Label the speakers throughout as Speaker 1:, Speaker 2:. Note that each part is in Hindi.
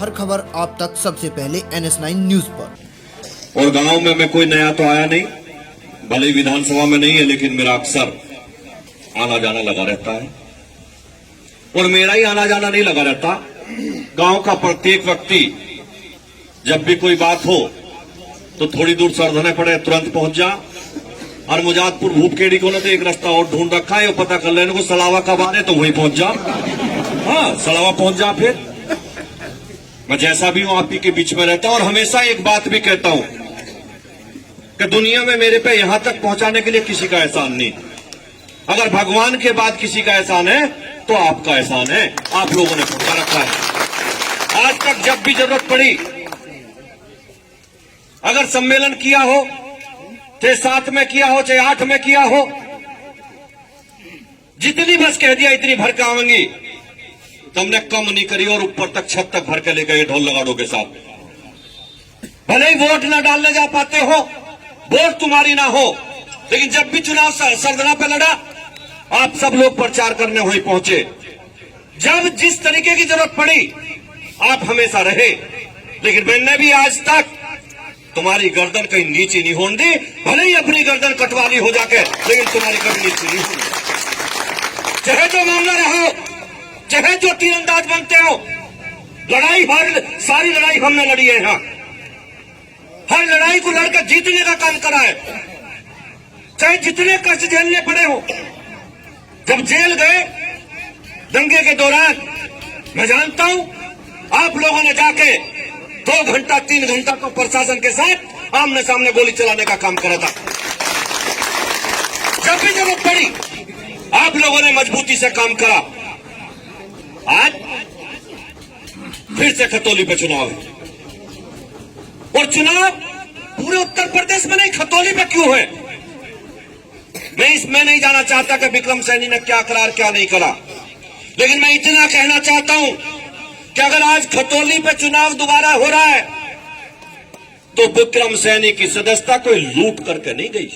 Speaker 1: हर खबर आप तक सबसे पहले NS9 न्यूज पर।
Speaker 2: और गांव में मैं कोई नया तो आया नहीं, भले ही विधानसभा में नहीं है, लेकिन मेरा अक्सर आना जाना लगा रहता है। और मेरा ही आना जाना नहीं लगा रहता, गांव का प्रत्येक व्यक्ति जब भी कोई बात हो तो थोड़ी दूर सर धोने पड़े तुरंत पहुंच जा। और मुजादपुर भूपकेड़ी को ना तो एक रास्ता और ढूंढ रखा है, वो पता कर लेने को सलावा कब आ रहे तो वहीं पहुंच जा। हाँ, सलावा पहुंच जा। फिर मैं जैसा भी हूं आप ही के बीच में रहता हूं, और हमेशा एक बात भी कहता हूं कि दुनिया में मेरे पे यहां तक पहुंचाने के लिए किसी का एहसान नहीं। अगर भगवान के बाद किसी का एहसान है तो आपका एहसान है, आप लोगों ने पहुंचा रखा है। आज तक जब भी जरूरत पड़ी, अगर सम्मेलन किया हो, चाहे 7 में किया हो, चाहे 8 में किया हो, जितनी बस कह दिया इतनी भर के आवेंगी, तुमने कम नहीं करी और ऊपर तक छत तक भर के लेकर ढोल लगाड़ो के साथ। भले ही वोट ना डालने जा पाते हो, वोट तुम्हारी ना हो, लेकिन जब भी चुनाव सरदरा पे लड़ा, आप सब लोग प्रचार करने वहीं पहुंचे। जब जिस तरीके की जरूरत पड़ी आप हमेशा रहे, लेकिन मैंने भी आज तक तुम्हारी गर्दन कहीं नीचे नहीं होने दी। भले ही अपनी गर्दन कटवाली हो जाके, लेकिन तुम्हारी कभी नीचे नहीं होगी। चाहे जो मामला रहो, चाहे जो तीरंदाज बनते हो, लड़ाई सारी लड़ाई हमने लड़ी है। यहां हर लड़ाई को लड़कर जीतने का काम करा है, चाहे जितने कष्ट झेलने पड़े हो। जब जेल गए दंगे के दौरान, मैं जानता हूं आप लोगों ने जाके 2 घंटा 3 घंटा तो प्रशासन के साथ आमने सामने गोली चलाने का काम करा था। जब भी जरूरत पड़ी आप लोगों ने मजबूती से काम करा। आज फिर से खतौली पे चुनाव है, और चुनाव पूरे उत्तर प्रदेश में नहीं, खतौली पे क्यों है? मैं इसमें नहीं जाना चाहता कि विक्रम सैनी ने क्या करा और क्या नहीं करा, लेकिन मैं इतना कहना चाहता हूं कि अगर आज खतौली पे चुनाव दोबारा हो रहा है तो विक्रम सैनी की सदस्यता कोई लूट करके नहीं गई।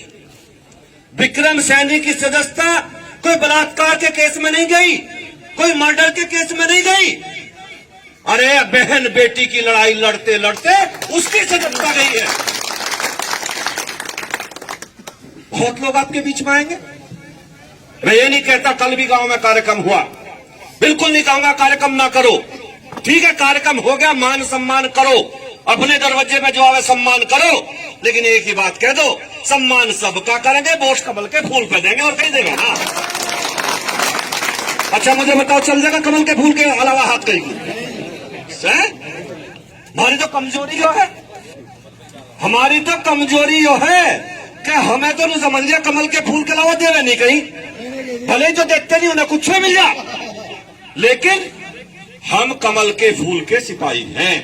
Speaker 2: विक्रम सैनी की सदस्यता कोई बलात्कार के केस में नहीं गई, कोई मर्डर के केस में नहीं गई। अरे बहन बेटी की लड़ाई लड़ते लड़ते उसकी सदस्यता गई है। बहुत लोग आपके बीच में आएंगे। मैं ये नहीं कहता कल भी गांव में कार्यक्रम हुआ, बिल्कुल नहीं कहूंगा कार्यक्रम ना करो। ठीक है, कार्यक्रम हो गया, मान सम्मान करो, अपने दरवाजे में जो आवे सम्मान करो, लेकिन एक ही बात कह दो, सम्मान सबका करेंगे, बोस कमल के फूल पे देंगे और कहीं देंगे ना। अच्छा मुझे बताओ, चल जाएगा कमल के फूल के अलावा हाथ कहीं? हमारी तो कमजोरी यो है, हमारी तो कमजोरी यो है कि हमें तो नहीं समझ लिया कमल के फूल के अलावा देवे नहीं कहीं। भले जो देखते नहीं उन्हें कुछ मिल जा, लेकिन हम कमल के फूल के सिपाही हैं,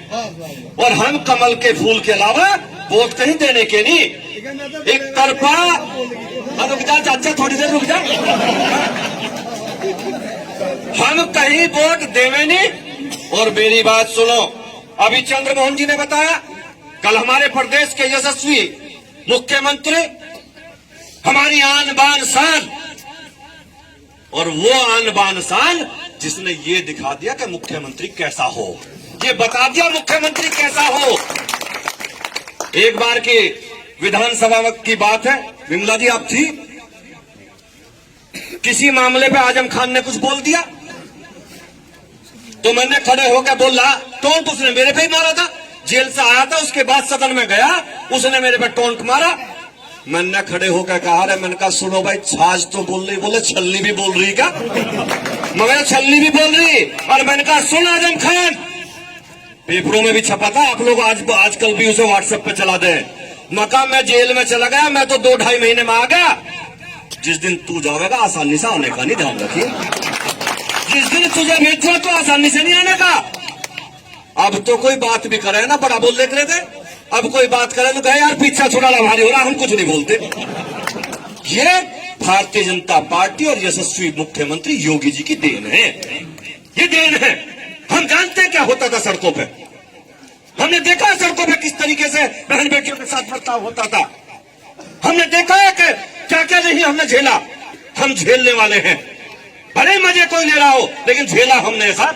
Speaker 2: और हम कमल के फूल के अलावा वोट कहीं देने के नहीं। एक तरफा रुक जा चाचा, थोड़ी देर रुक जा, हम कहीं वोट देवे नहीं। और मेरी बात सुनो, अभी चंद्रमोहन जी ने बताया, कल हमारे प्रदेश के यशस्वी मुख्यमंत्री, हमारी आन बान शान, और वो आन बान शान जिसने ये दिखा दिया कि मुख्यमंत्री कैसा हो, ये बता दिया मुख्यमंत्री कैसा हो। एक बार की विधानसभा की बात है, विमला जी आप थी, किसी मामले पे आजम खान ने कुछ बोल दिया तो मैंने खड़े होकर बोला, टोंट उसने मेरे पे ही मारा था। जेल से आया था, उसके बाद सदन में गया, उसने मेरे पे टोंट मारा। मैंने खड़े होकर कहा, अरे मैंने कहा सुनो भाई, छाछ तो बोल रही, बोले छलनी भी बोल रही क्या? मगर छलनी भी बोल रही। और मैंने कहा सुन आजम खान, पेपरों में भी छपा था, आप लोग आजकल भी उसे व्हाट्सएप पे चला दे। मका मैं जेल में चला गया, मैं तो 2-2.5 महीने में आ गया। जिस दिन तू जाएगा आसानी से आने का नहीं, ध्यान रखिए। जिस दिन तुझे भेजा तो आसानी से नहीं आने का। अब तो कोई बात भी करे ना, बड़ा बोल देख रहे थे, अब कोई बात करे तो कहे यार पीछा छोड़ा भारी हो रहा, हम कुछ नहीं बोलते। ये भारतीय जनता पार्टी और यशस्वी मुख्यमंत्री योगी जी की देन है, ये देन है। हम जानते हैं क्या होता था सड़कों पे, हमने देखा सड़कों पे किस तरीके से बहन बेटियों के साथ बर्ताव होता था। हमने देखा है कि क्या क्या नहीं हमने झेला, हम झेलने वाले हैं। भले मजे कोई ले रहा हो, लेकिन झेला हमने साथ।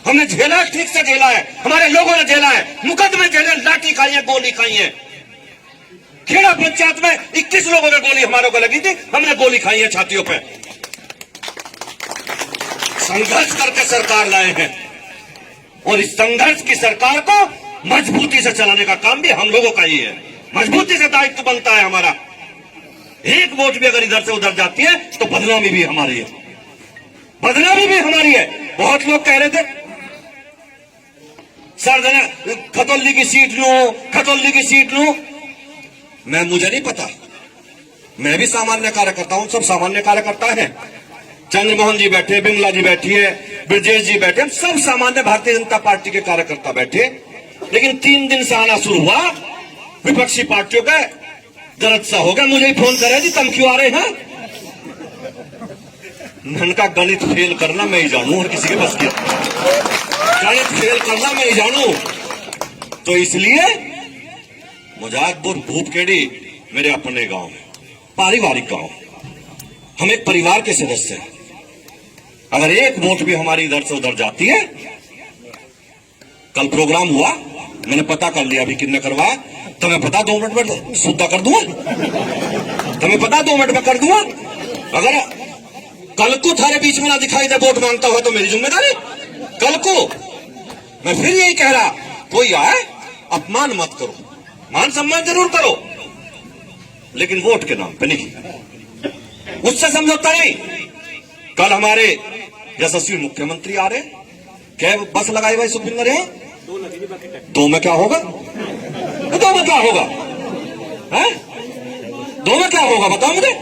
Speaker 2: हमने झेला है, ठीक से झेला है, हमारे लोगों ने झेला है, मुकदमे झेले, लाठी खाई है, गोली खाई है। खेड़ा पंचायत में 21 लोगों ने गोली हमारे को लगी थी, हमने गोली खाई है छातियों पे। संघर्ष करके सरकार लाए हैं और इस संघर्ष की सरकार को मजबूती से चलाने का काम भी हम लोगों का ही है। मजबूती से दायित्व बनता है हमारा। एक वोट भी अगर इधर से उधर जाती है तो बदनामी भी हमारी है, बदनामी भी हमारी है। बहुत लोग कह रहे थे सर जना खतौली की सीट लूं, खतौली की सीट लूं। मुझे नहीं पता, मैं भी सामान्य कार्यकर्ता हूं, सब सामान्य कार्यकर्ता हैं। चंद्रमोहन जी बैठे, बिमला जी बैठी है, ब्रजेश जी बैठे, हम सब सामान्य भारतीय जनता पार्टी के कार्यकर्ता बैठे। लेकिन 3 दिन से आना शुरू हुआ विपक्षी पार्टियों का दर्द सा हो गया। मुझे ही फोन करे जी तुम क्यों आ रहे हैं? मन का गणित फेल करना मैं ही जानू और किसी के बस की गणित फेल करना मैं ही जानू। तो इसलिए मुजाहिदपुर भूपखेड़ी मेरे अपने गांव है, पारिवारिक गांव, हम एक परिवार के सदस्य हैं। अगर एक वोट भी हमारी इधर से उधर जाती है, कल प्रोग्राम हुआ, मैंने पता कर लिया अभी कितने करवाया, तुम्हें पता 2 मिनट में सुद्धा कर दूंगा, तुम्हें पता 2 मिनट में कर दूंगा। अगर कल को थारे बीच में ना दिखाई दे वोट मांगता हुआ तो मेरी जिम्मेदारी। कल को मैं फिर यही कह रहा, कोई आए अपमान मत करो, मान सम्मान जरूर करो, लेकिन वोट के नाम पे नहीं, उससे समझौता नहीं। कल हमारे यशस्वी मुख्यमंत्री आ रहे, क्या बस लगाई भाई सुखविंदर है? 2 में क्या होगा? 2 में क्या होगा? है 2 में क्या होगा बताओ मुझे।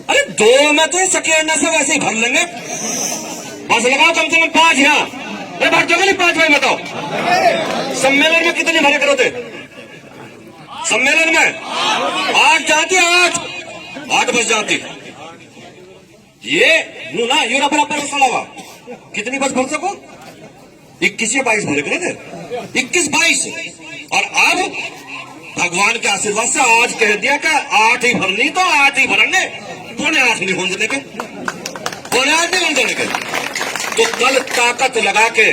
Speaker 2: अरे 2 में तो सकेंड से वैसे ही भर लेंगे। बस लगाओ कम से कम 5 यहाँ, भर जाओगे नहीं 5 भाई बताओ। सम्मेलन में कितने भरे करो थे? सम्मेलन में 8 जाती, 8 बस जाती। ये ना यूरा बराबर सड़ा हुआ, कितनी बस भर सको? 21 या 22 भरे थे, 21-22। और अब भगवान के आशीर्वाद से आज कह दिया कि 8 ही भरनी तो 8 ही भरेंगे, 7.5 नहीं होने देने के, 7.5 नहीं होने देने के। तो कल ताकत लगा के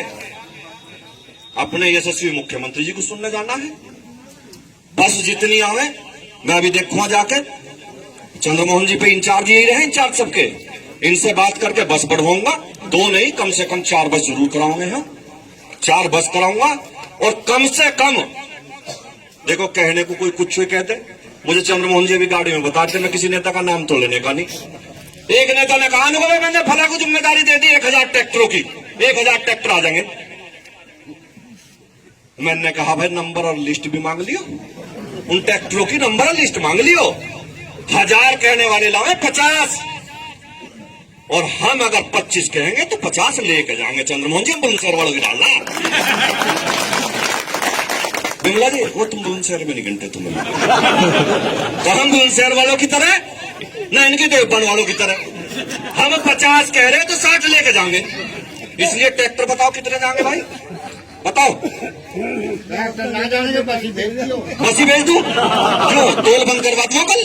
Speaker 2: अपने यशस्वी मुख्यमंत्री जी को सुनने जाना है। बस जितनी आवे मैं अभी देखूंगा जाके, चंद्रमोहन जी पे इंचार्ज यही रहे, इंचार्ज सबके, इनसे बात करके बस बढ़वाऊंगा। 2 नहीं कम से कम 4 बस जरूर कराऊंगे यहाँ, 4 बस कराऊंगा। और कम से कम देखो, कहने को कोई कुछ कहते, मुझे चंद्रमोहन जी भी गाड़ी में बताते, मैं किसी नेता का नाम तो लेने का नहीं। एक नेता ने कहा ना मैंने फला को जिम्मेदारी दे दी 1000 ट्रैक्टरों की, 1000 ट्रैक्टर आ जाएंगे। मैंने कहा भाई नंबर और लिस्ट भी मांग लियो, उन ट्रैक्टरों की नंबर और लिस्ट मांग लियो। 1000 कहने वाले लाए 50, और हम अगर 25 कहेंगे तो 50 लेके जाएंगे। चंद्रमोहन जी बुलंदशहर वालों की डालना, बिमला जी वो तुम बुलंदशहर में नहीं गिनते तुम्हें, तो हम बुलंदशहर वालों की तरह ना इनके देवबंद वालों की तरह। हम 50 कह रहे हैं तो 60 लेके जाएंगे। इसलिए ट्रैक्टर बताओ कितने जाएंगे भाई बताओ?
Speaker 3: ना जाने के बस ही
Speaker 2: भेज दूं? क्यों? टोल बंद करवा दूं कल?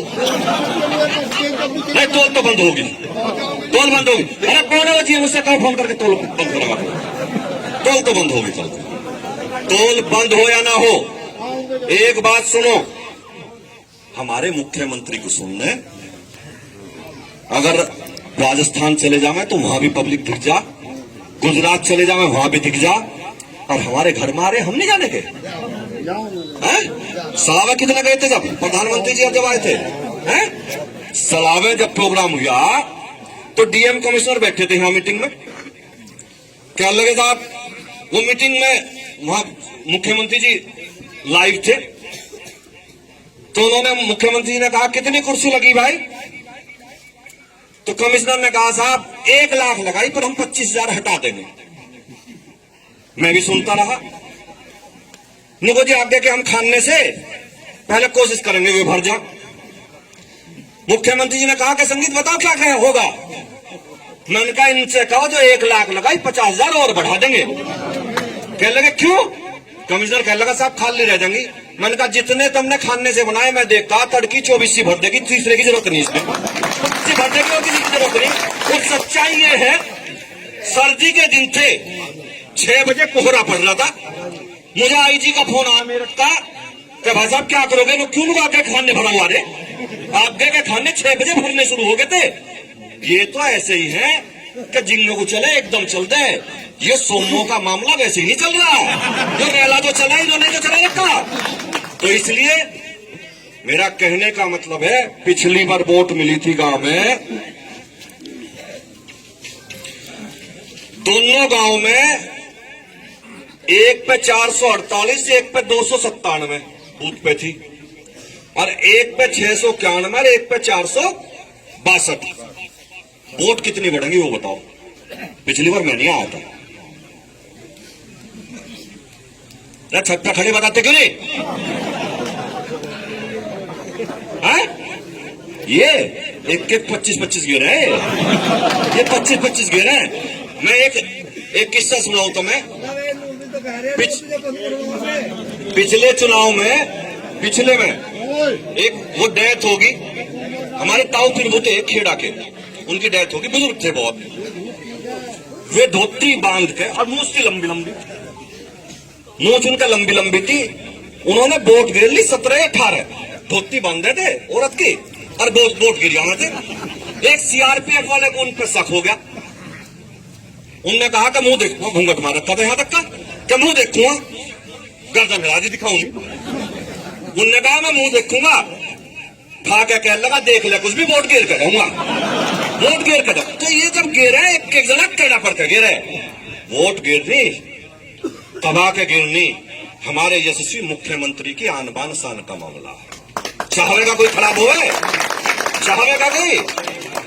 Speaker 2: नहीं, टोल तो बंद होगी, टोल बंद होगी। अरे कौन है वो जी, मुझसे कल फोन करके टोल बंद करवा दो। टोल तो बंद होगी कल। टोल बंद हो या ना हो, एक बात सुनो, हमारे मुख्यमंत्री को सुनने, अगर राजस्थान चले जावे तो वहां भी पब्लिक दिख जा, गुजरात चले जावे वहां भी दिख जा, और हमारे घर में आ रहे हम नहीं जाने के। सलावे कितने गए थे जब प्रधानमंत्री जी जब आए थे? सलावे जब प्रोग्राम हुआ तो डीएम कमिश्नर बैठे थे यहाँ मीटिंग में। क्या लगे साहब, वो मीटिंग में वहां मुख्यमंत्री जी लाइव थे, तो उन्होंने मुख्यमंत्री जी ने कहा कितनी कुर्सी लगी भाई? तो कमिश्नर ने कहा साहब 1 लाख लगाई पर हम 25,000 हटा देंगे। मैं भी सुनता रहा। नुको जी आगे के हम खाने से पहले कोशिश करेंगे वे भर जा। मुख्यमंत्री जी ने कहा कि संगीत बताओ क्या क्या होगा? मैंने कहा इनसे कहो जो 1 लाख लगाई 50,000 और बढ़ा देंगे। कह लगे क्यों? कमिश्नर कह लगा साहब खाली रह जाएंगी। मैंने कहा जितने तुमने खाने से बनाए मैं देखता, तड़की 24 भर देगी, तीसरे की जरूरत नहीं, इसमें भर देगी और किसी की जरूरत नहीं। और सच्चाई ये है सर्दी के दिन थे, 6 बजे कोहरा पड़ रहा था। मुझे आईजी का फोन आया मेरठ का कि भाई साहब क्या करोगे, लोग क्यों आगे खाने भरा हुआ रे, आगे के खाने 6 बजे भरने शुरू हो गए थे। ये तो ऐसे ही है कि जिंगों को चले एकदम चलते हैं। ये सोमों का मामला वैसे ही नहीं चल रहा, जो रेला तो चला इन्होंने तो चला रखा। तो इसलिए मेरा कहने का मतलब है, पिछली बार वोट मिली थी गांव में, दोनों गांव में एक पे 448, एक पे 297 बूथ पे थी, और एक पे 691 और एक पे 462। वोट कितनी बढ़ेंगी वो बताओ। पिछली बार मैं नहीं आया था। छत पे खड़े बताते क्यों नहीं? ये एक 25-25 गिर है, ये 25-25 गिर है। मैं एक किस्सा सुनाऊं तो मैं पिछले चुनाव में, पिछले में एक वो डेथ होगी हमारे ताऊ फिर थे खेड़ा के, उनकी डेथ होगी, बुजुर्ग थे बहुत, वे धोती बांध के और मूछ थी लंबी लंबी, मूछ उनका लंबी लंबी थी, उन्होंने वोट गिर ली 17-18, धोती बांधे थे औरत की और वोट गिर जाना थे। एक सीआरपीएफ वाले को उन पर शक हो गया, उनने कहा कि मुंह देखूंगा, घूंघट मार रखा था यहां तक का, कि मुंह देखूंगा, गर्दन हिला दी दिखाऊंगी। उनने कहा मैं मुंह देखूंगा, खा के कहने लगा देख ले कुछ भी वोट गिर कर जाऊंगा, वोट गिर कर। तो ये जब गिरे एक जना टेढ़ा पड़ के गिरे, वोट गिरनी तबाह के गिरनी हमारे यशस्वी मुख्यमंत्री की आन बान शान का मामला है। चाहेगा कोई खराब हुए, चाहेगा कोई।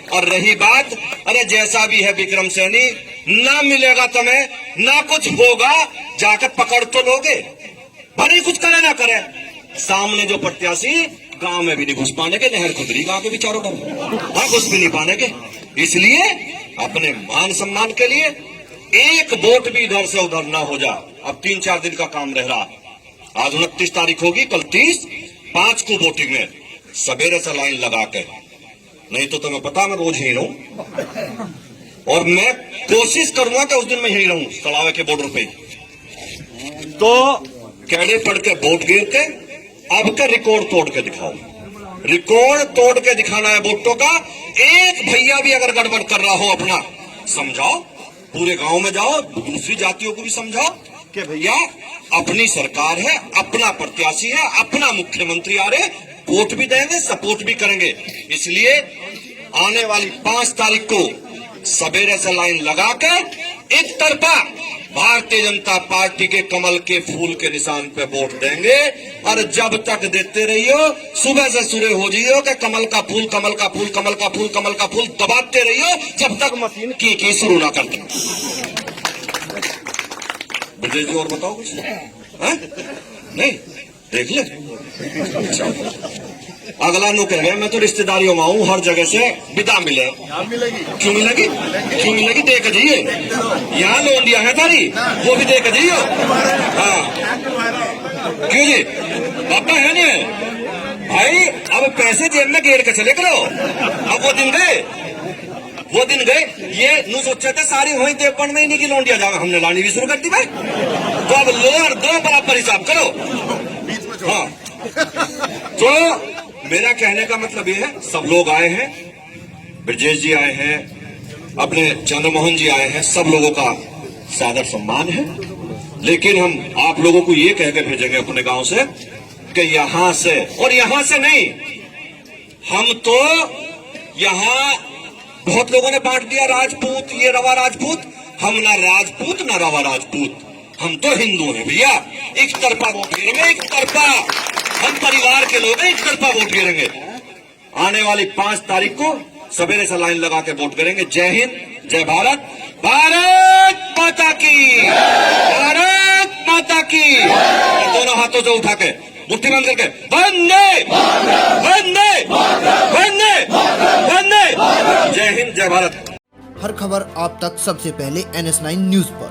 Speaker 2: और रही बात, अरे जैसा भी है विक्रम सैनी, ना मिलेगा तुम्हें, ना कुछ होगा, जाकर पकड़ तो लोगे, भले कुछ करे ना करे। सामने जो प्रत्याशी गांव में भी नहीं घुस पाने के, नहर खुदरी गांव के भी चारों तरफ, हाँ घुस भी नहीं पाने के। इसलिए अपने मान सम्मान के लिए एक वोट भी इधर से उधर ना हो जा। अब 3-4 दिन का काम रह रहा। आज 29 तारीख होगी, कल 30, 5 को वोटिंग है। सवेरे से लाइन लगा के, नहीं तो तुम्हें पता मैं रोज यही रहूं, और मैं कोशिश करूंगा कि उस दिन मैं यही रहूं सड़ावे के बॉर्डर पे। तो कैडे पढ़ के वोट गिर के अब का रिकॉर्ड तोड़ के दिखाओ, रिकॉर्ड तोड़ के दिखाना है वोटों का। एक भैया भी अगर गड़बड़ कर रहा हो अपना समझाओ, पूरे गांव में जाओ, दूसरी जातियों को भी समझाओ कि भैया अपनी सरकार है, अपना प्रत्याशी है, अपना मुख्यमंत्री आ रहे, वोट भी देंगे, सपोर्ट भी करेंगे। इसलिए आने वाली 5 तारीख को सवेरे से लाइन लगाकर एक तरफा भारतीय जनता पार्टी के कमल के फूल के निशान पे वोट देंगे। और जब तक देते रहियो, सुबह से शुरू हो जाइयो कि कमल का फूल, कमल का फूल, कमल का फूल, कमल का फूल दबाते रहियो, जब तक मशीन की शुरू ना करते। विजय जी और बताओ कुछ? नहीं देख ले, अगला नु कह गया मैं तो रिश्तेदारियों में हूं, हर जगह से विदा मिले। क्यों मिलेगी, क्यों मिलेगी? देख जाइए, यहाँ लोंडिया है तारी, वो भी देख जाइयो। हाँ क्यों जी, पापा है नहीं भाई, अब पैसे जेब में गेर के चले करो। अब वो दिन गए, वो दिन गए। ये नु सोचे थे सारी वही देवपन में इन्हीं की लोंडिया जाओ, हमने लानी भी शुरू कर दी भाई। तो अब लो और दो बराबर हिसाब करो। हाँ तो मेरा कहने का मतलब ये है, सब लोग आए हैं, ब्रजेश जी आए हैं, अपने चंद्रमोहन जी आए हैं, सब लोगों का सादर सम्मान है। लेकिन हम आप लोगों को ये कह के भेजेंगे अपने गांव से कि यहां से और यहां से नहीं, हम तो यहां बहुत लोगों ने बांट दिया राजपूत, ये रवा राजपूत, हम ना राजपूत ना रवा राजपूत, हम तो हिंदू हैं भैया। एक तरफा वोट गिरेंगे, एक तरफा, हम परिवार के लोग हैं, एक तरफा वोट गिरेंगे। आने वाली 5 तारीख को सवेरे से लाइन लगा के वोट करेंगे। जय हिंद, जय भारत, भारत माता की, भारत माता की। दोनों हाथों से उठा के मुट्ठी बंद करके वंदे वंदे वंदे वंदे। जय हिंद, जय भारत।
Speaker 1: हर खबर आप तक सबसे पहले NS9 न्यूज पर।